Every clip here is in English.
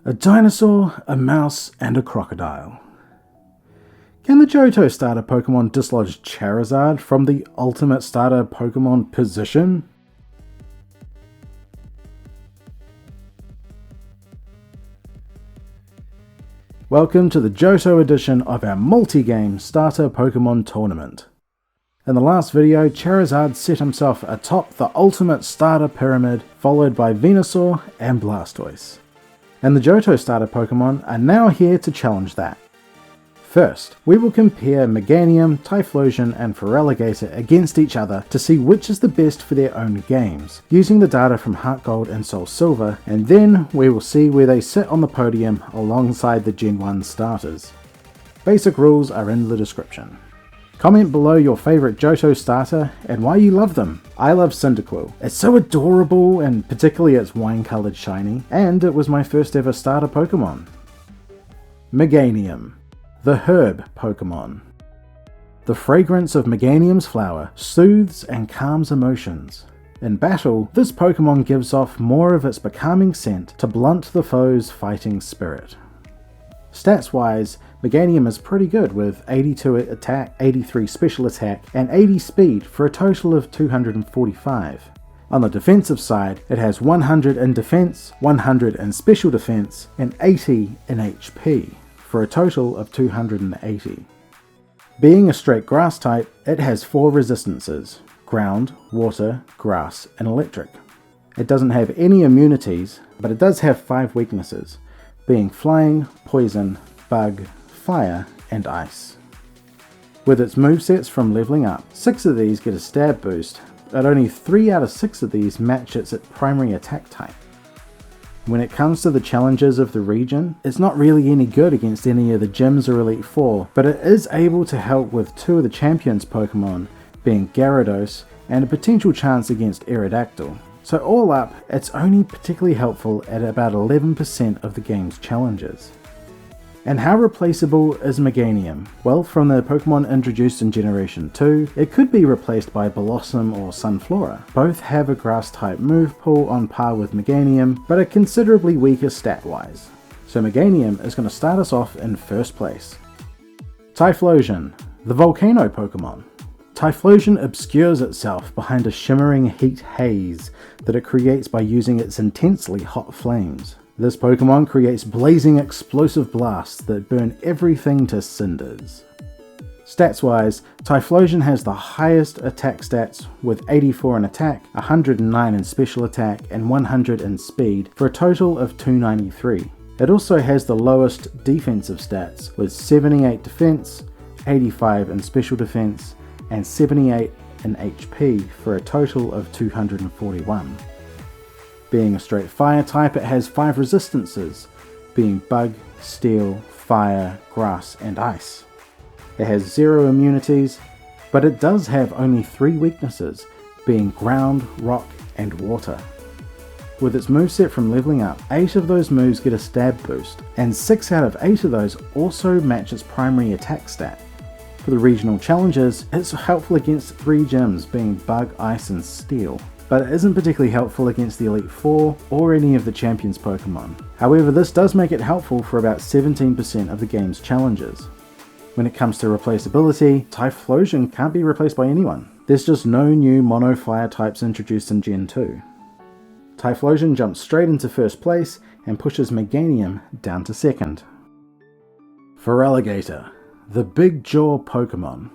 A dinosaur, a mouse, and a crocodile. Can the Johto starter Pokemon dislodge Charizard from the ultimate starter Pokemon position? Welcome to the Johto edition of our multi-game starter Pokemon tournament. In the last video, Charizard set himself atop the ultimate starter pyramid, followed by Venusaur and Blastoise. And the Johto starter Pokemon are now here to challenge that. First, we will compare Meganium, Typhlosion and Alligator against each other to see which is the best for their own games, using the data from Heart Gold and Soul Silver, and then we will see where they sit on the podium alongside the Gen 1 starters. Basic rules are in the description. Comment below your favourite Johto starter and why you love them. I love Cyndaquil. It's so adorable, and particularly its wine-coloured shiny, and it was my first ever starter Pokemon. Meganium, the herb Pokemon. The fragrance of Meganium's flower soothes and calms emotions. In battle, this Pokemon gives off more of its becalming scent to blunt the foe's fighting spirit. Stats-wise, Meganium is pretty good with 82 attack, 83 special attack, and 80 speed for a total of 245. On the defensive side, it has 100 in defense, 100 in special defense, and 80 in HP, for a total of 280. Being a straight grass type, it has 4 resistances: ground, water, grass, and electric. It doesn't have any immunities, but it does have 5 weaknesses, being flying, poison, bug, fire, and ice. With its movesets from leveling up, 6 of these get a stab boost, but only 3 out of 6 of these match its primary attack type. When it comes to the challenges of the region, it's not really any good against any of the gyms or Elite Four, but it is able to help with 2 of the champions Pokemon, being Gyarados and a potential chance against Aerodactyl. So all up, it's only particularly helpful at about 11% of the game's challenges. And how replaceable is Meganium? Well, from the Pokemon introduced in Generation 2, it could be replaced by Blossom or Sunflora. Both have a grass type move pool on par with Meganium, but are considerably weaker stat-wise. So Meganium is going to start us off in first place. Typhlosion, the volcano Pokemon. Typhlosion obscures itself behind a shimmering heat haze that it creates by using its intensely hot flames. This Pokemon creates blazing explosive blasts that burn everything to cinders. Stats-wise, Typhlosion has the highest attack stats with 84 in attack, 109 in special attack, and 100 in speed for a total of 293. It also has the lowest defensive stats with 78 defense, 85 in special defense, and 78 in HP for a total of 241. Being a straight fire type, it has 5 resistances, being bug, steel, fire, grass, and ice. It has 0 immunities, but it does have only 3 weaknesses, being ground, rock, and water. With its moveset from leveling up, 8 of those moves get a stab boost, and 6 out of 8 of those also match its primary attack stat. For the regional challenges, it's helpful against 3 gyms, being bug, ice, and steel, but it isn't particularly helpful against the Elite Four or any of the champions Pokemon. However, this does make it helpful for about 17% of the game's challenges. When it comes to replaceability, Typhlosion can't be replaced by anyone. There's just no new mono fire types introduced in Gen 2. Typhlosion jumps straight into first place and pushes Meganium down to second. Alligator, the big jaw Pokemon.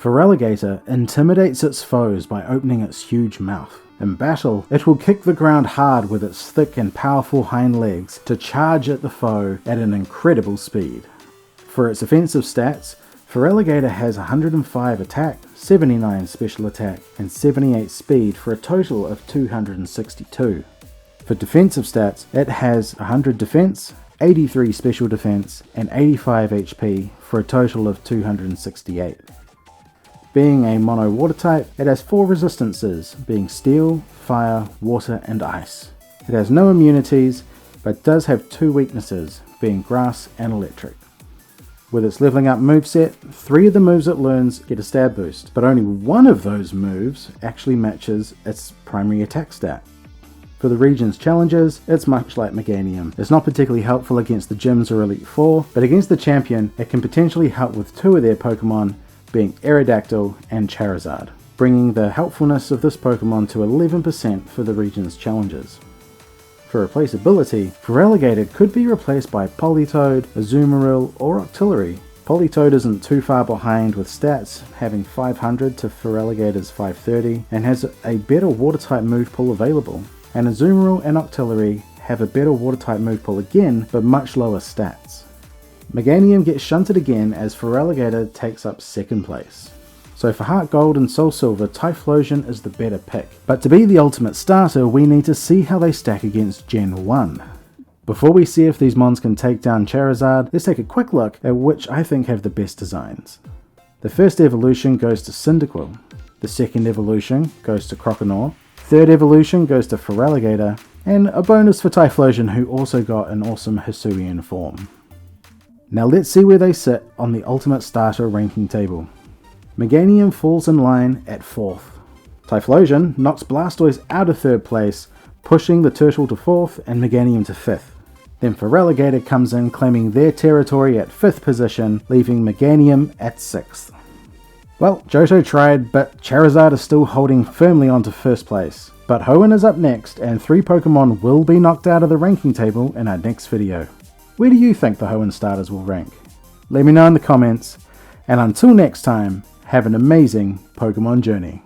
Alligator intimidates its foes by opening its huge mouth. In battle, it will kick the ground hard with its thick and powerful hind legs to charge at the foe at an incredible speed. For its offensive stats, Alligator has 105 attack, 79 special attack, and 78 speed for a total of 262. For defensive stats, it has 100 defense, 83 special defense, and 85 HP for a total of 268. Being a mono water type, it has 4 resistances, being steel, fire, water, and ice. It has no immunities, but does have 2 weaknesses, being grass and electric. With its leveling up moveset, 3 of the moves it learns get a stab boost, but only one of those moves actually matches its primary attack stat. For the region's challenges, it's much like Meganium. It's not particularly helpful against the gyms or Elite Four, but against the champion, it can potentially help with two of their Pokemon, being Aerodactyl and Charizard, bringing the helpfulness of this Pokemon to 11% for the region's challenges. For replaceability, Feraligatr could be replaced by Politoed, Azumarill, or Octillery. Politoed isn't too far behind with stats, having 500 to Feraligatr's 530, and has a better water-type move pool available. And Azumarill and Octillery have a better water-type move pool again, but much lower stats. Meganium gets shunted again as Feraligatr takes up second place. So for Heart Gold and Soul Silver, Typhlosion is the better pick. But to be the ultimate starter, we need to see how they stack against Gen 1. Before we see if these mons can take down Charizard, let's take a quick look at which I think have the best designs. The first evolution goes to Cyndaquil, the second evolution goes to Croconaw, third evolution goes to Feraligatr, and a bonus for Typhlosion, who also got an awesome Hisuian form. Now let's see where they sit on the ultimate starter ranking table. Meganium falls in line at 4th. Typhlosion knocks Blastoise out of 3rd place, pushing the Turtle to 4th and Meganium to 5th. Then Feraligatr comes in, claiming their territory at 5th position, leaving Meganium at 6th. Well, Johto tried, but Charizard is still holding firmly onto 1st place. But Hoenn is up next, and 3 Pokemon will be knocked out of the ranking table in our next video. Where do you think the Hoenn starters will rank? Let me know in the comments, and until next time, have an amazing Pokemon journey.